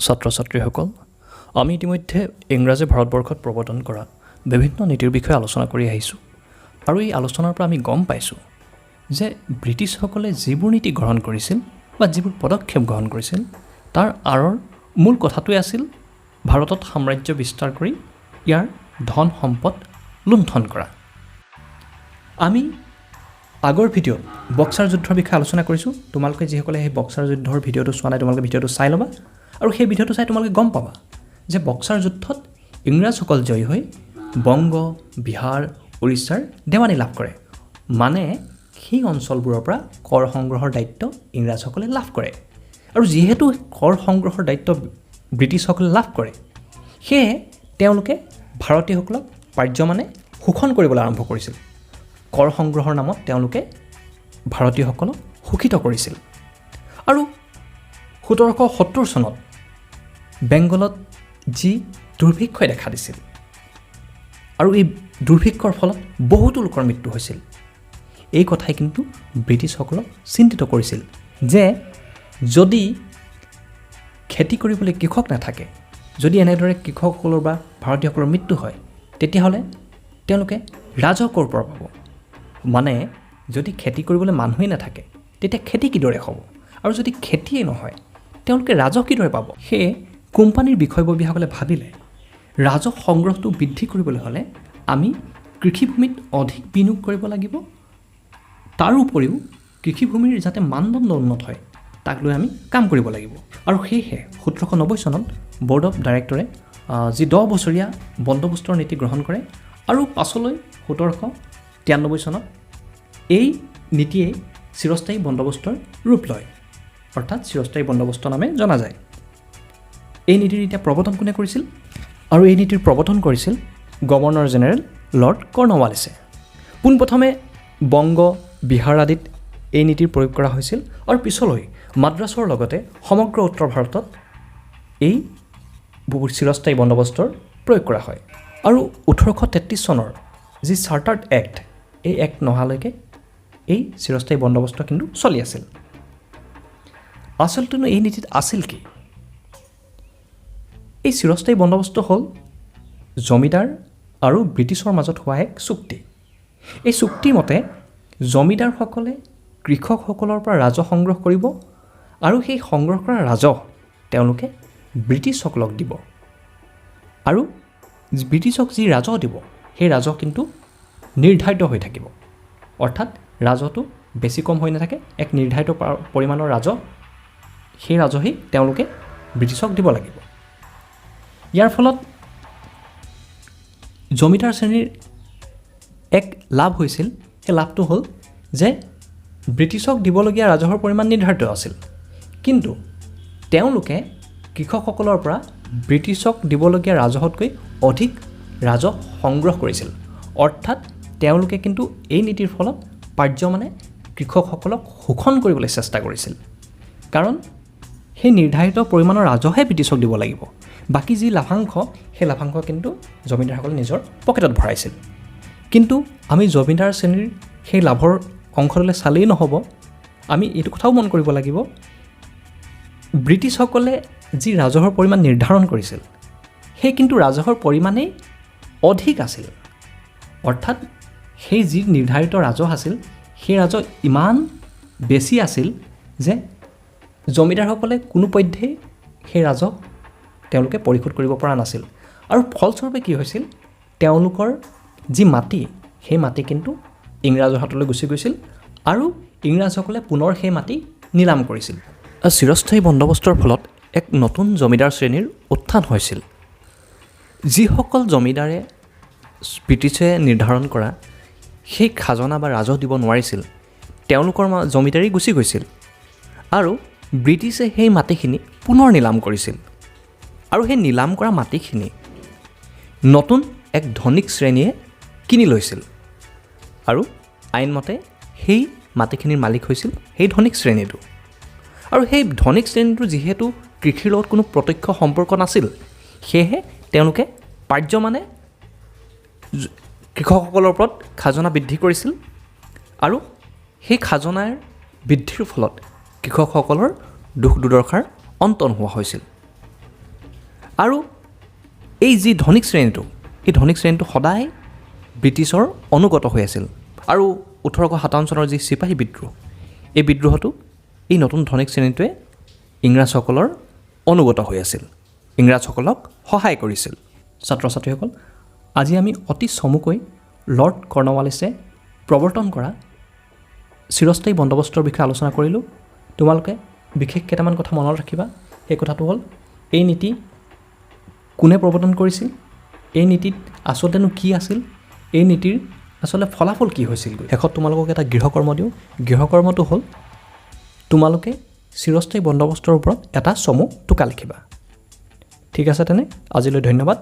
ছাত্ৰ ছাত্ৰীসকল, আমি ইতিমধ্যে ইংৰাজে ভাৰতবৰ্ষত প্ৰৱৰ্তন কৰা বিভিন্ন নীতিৰ বিষয়ে আলোচনা কৰি আহিছোঁ আৰু এই আলোচনাৰ পৰা আমি গম পাইছোঁ যে ব্ৰিটিছসকলে যিবোৰ নীতি গ্ৰহণ কৰিছিল বা যিবোৰ পদক্ষেপ গ্ৰহণ কৰিছিল তাৰ আঁৰৰ মূল কথাটোৱে আছিল ভাৰতত সাম্ৰাজ্য বিস্তাৰ কৰি ইয়াৰ ধন সম্পদ লুণ্ঠন কৰা। আমি আগৰ ভিডিঅ'ত বক্সাৰ যুদ্ধৰ বিষয়ে আলোচনা কৰিছোঁ। তোমালোকে যিসকলে সেই বক্সাৰ যুদ্ধৰ ভিডিঅ'টো চোৱা নাই তোমালোকে ভিডিঅ'টো চাই ল'বা আৰু সেই ভিডিঅ'টো চাই তোমালোকে গম পাবা যে বক্সাৰ যুদ্ধত ইংৰাজসকল জয়ী হৈ বংগ, বিহাৰ, উৰিষ্যাৰ দেৱানী লাভ কৰে। মানে সেই অঞ্চলবোৰৰ পৰা কৰ সংগ্ৰহৰ দায়িত্ব ইংৰাজসকলে লাভ কৰে আৰু যিহেতু কৰ সংগ্ৰহৰ দায়িত্ব ব্ৰিটিছসকলে লাভ কৰে সেয়ে তেওঁলোকে ভাৰতীয়সকলক পাৰ্যমানে শোষণ কৰিবলৈ আৰম্ভ কৰিছিল। কৰ সংগ্ৰহৰ নামত তেওঁলোকে ভাৰতীয়সকলক শোষিত কৰিছিল আৰু 1770 চনত বেংগলত যি দুৰ্ভিক্ষই দেখা দিছিল আৰু এই দুৰ্ভিক্ষৰ ফলত বহুতো লোকৰ মৃত্যু হৈছিল, এই কথাই কিন্তু ব্ৰিটিছসকলক চিন্তিত কৰিছিল যে যদি খেতি কৰিবলৈ কৃষক নাথাকে, যদি এনেদৰে কৃষকসকলৰ বা ভাৰতীয়সকলৰ মৃত্যু হয় তেতিয়াহ'লে তেওঁলোকে ৰাজহ ক'ৰ পৰা পাব? মানে যদি খেতি কৰিবলৈ মানুহেই নাথাকে তেতিয়া খেতি কিদৰে হ'ব আৰু যদি খেতিয়েই নহয় তেওঁলোকে ৰাজহ কিদৰে পাব? সেয়ে কোম্পানীৰ বিষয়ববীয়াসকলে ভাবিলে ৰাজহ সংগ্ৰহটো বৃদ্ধি কৰিবলৈ হ'লে আমি কৃষিভূমিত অধিক বিনিয়োগ কৰিব লাগিব, তাৰোপৰিও কৃষিভূমিৰ যাতে মানদণ্ড উন্নত হয় তাক লৈ আমি কাম কৰিব লাগিব। আৰু সেয়েহে 1790 চনত ব'ৰ্ড অফ ডাইৰেক্টৰে যি 10 বছৰীয়া বন্দোবস্তৰ নীতি গ্ৰহণ কৰে আৰু পাছলৈ 1793 চনত এই নীতিয়ে চিৰস্থায়ী বন্দোবস্তৰ ৰূপ লয়, অৰ্থাৎ চিৰস্থায়ী বন্দোবস্ত নামে জনা যায়। এই নীতিৰ এতিয়া প্ৰৱৰ্তন কোনে কৰিছিল? আৰু এই নীতিৰ প্ৰৱৰ্তন কৰিছিল গভৰ্ণৰ জেনেৰেল লৰ্ড কৰ্ণৱালিছে। পোনপ্ৰথমে বংগ, বিহাৰ আদিত এই নীতিৰ প্ৰয়োগ কৰা হৈছিল আৰু পিছলৈ মাদ্ৰাছৰ লগতে সমগ্ৰ উত্তৰ ভাৰতত এই চিৰস্থায়ী বন্দোবস্তৰ প্ৰয়োগ কৰা হয়। আৰু 1833 চনৰ যি চাৰ্টাৰ্ড এক্ট, এই এক্ট নহালৈকে এই চিৰস্থায়ী বন্দোবস্ত কিন্তু চলি আছিল। আচলতেনো এই নীতিত আছিল কি? এই চিৰস্থায়ী বন্দোবস্ত হ'ল জমিদাৰ আৰু ব্ৰিটিছৰ মাজত হোৱা এক চুক্তি। এই চুক্তিৰ মতে জমিদাৰসকলে কৃষকসকলৰ পৰা ৰাজহ সংগ্ৰহ কৰিব আৰু সেই সংগ্ৰহ কৰা ৰাজহ তেওঁলোকে ব্ৰিটিছসকলক দিব আৰু ব্ৰিটিছক যি ৰাজহ দিব সেই ৰাজহ কিন্তু নিৰ্ধাৰিত হৈ থাকিব, অৰ্থাৎ ৰাজহটো বেছি কম হৈ নাথাকে, এক নিৰ্ধাৰিত পৰিমাণৰ ৰাজহ, সেই ৰাজহেই তেওঁলোকে ব্ৰিটিছক দিব লাগিব। ইয়াৰ ফলত জমিদাৰ শ্ৰেণীৰ এক লাভ হৈছিল। সেই লাভটো হ'ল যে ব্ৰিটিছক দিবলগীয়া ৰাজহৰ পৰিমাণ নিৰ্ধাৰিত আছিল, কিন্তু তেওঁলোকে কৃষকসকলৰ পৰা ব্ৰিটিছক দিবলগীয়া ৰাজহতকৈ অধিক ৰাজহ সংগ্ৰহ কৰিছিল। অৰ্থাৎ তেওঁলোকে কিন্তু এই নীতিৰ ফলত পাৰ্যমানে কৃষকসকলক শোষণ কৰিবলৈ চেষ্টা কৰিছিল, কাৰণ সেই নিৰ্ধাৰিত পৰিমাণৰ ৰাজহে ব্ৰিটিছক দিব লাগিব, বাকী যি লাভাংশ সেই লাভাংশ কিন্তু জমিদাৰসকলে নিজৰ পকেটত ভৰাইছিল। কিন্তু আমি জমিদাৰ শ্ৰেণীৰ সেই লাভৰ অংশলৈ চালেই নহ'ব, আমি এইটো কথাও মন কৰিব লাগিব ব্ৰিটিছসকলে যি ৰাজহৰ পৰিমাণ নিৰ্ধাৰণ কৰিছিল সেই কিন্তু ৰাজহৰ পৰিমাণেই অধিক আছিল। অৰ্থাৎ সেই যি নিৰ্ধাৰিত ৰাজহ আছিল সেই ৰাজহ ইমান বেছি আছিল যে জমিদাৰসকলে কোনোপধ্যেই সেই ৰাজহ তেওঁলোকে পৰিশোধ কৰিব পৰা নাছিল আৰু ফলস্বৰূপে কি হৈছিল, তেওঁলোকৰ যি মাটি সেই মাটি কিন্তু ইংৰাজৰ হাতলৈ গুচি গৈছিল আৰু ইংৰাজসকলে পুনৰ সেই মাটি নিলাম কৰিছিল। চিৰস্থায়ী বন্দোবস্তৰ ফলত এক নতুন জমিদাৰ শ্ৰেণীৰ উত্থান হৈছিল। যিসকল জমিদাৰে ব্ৰিটিছে নিৰ্ধাৰণ কৰা সেই খাজনা বা ৰাজহ দিব নোৱাৰিছিল তেওঁলোকৰ জমিদাৰী গুচি গৈছিল আৰু ব্ৰিটিছে সেই মাটিখিনি পুনৰ নিলাম কৰিছিল আৰু সেই নিলাম কৰা মাটিখিনি নতুন এক ধনিক শ্ৰেণীয়ে কিনি লৈছিল আৰু আইনমতে সেই মাটিখিনিৰ মালিক হৈছিল সেই ধনিক শ্ৰেণীটো। আৰু সেই ধনিক শ্ৰেণীটো যিহেতু কৃষিৰ লগত কোনো প্ৰত্যক্ষ সম্পৰ্ক নাছিল সেয়েহে তেওঁলোকে পাৰ্যমানে কৃষকসকলৰ ওপৰত খাজনা বৃদ্ধি কৰিছিল আৰু সেই খাজনাৰ বৃদ্ধিৰ ফলত কৃষকসকলৰ দুখ দুৰ্দশাৰ অন্ত নোহোৱা হৈছিল। আৰু এই যি ধনিক শ্ৰেণীটো, এই ধনিক শ্ৰেণীটো সদায় ব্ৰিটিছৰ অনুগত হৈ আছিল। আৰু 1857 চনৰ যি চিপাহী বিদ্ৰোহ, এই বিদ্ৰোহতো এই নতুন ধনিক শ্ৰেণীটোৱে ইংৰাজসকলৰ অনুগত হৈ আছিল, ইংৰাজসকলক সহায় কৰিছিল। ছাত্ৰ ছাত্ৰীসকল, আজি আমি অতি চমুকৈ লৰ্ড কৰ্ণৱালিছে প্ৰৱৰ্তন কৰা চিৰস্থায়ী বন্দোবস্তৰ বিষয়ে আলোচনা কৰিলোঁ। তোমালোকে বিশেষ কেইটামান কথা মনত ৰাখিবা। সেই কথাটো হ'ল, এই নীতি কোনে প্ৰৱৰ্তন কৰিছিল, এই নীতিত আচলতেনো কি আছিল, এই নীতিৰ আচলতে ফলাফল কি হৈছিল। শেষত তোমালোকক এটা গৃহকৰ্ম দিওঁ। গৃহকৰ্মটো হ'ল, তোমালোকে চিৰস্থায়ী বন্দোবস্তৰ ওপৰত এটা চমু টোকা লিখিবা। ঠিক আছে তেনে, আজিলৈ ধন্যবাদ।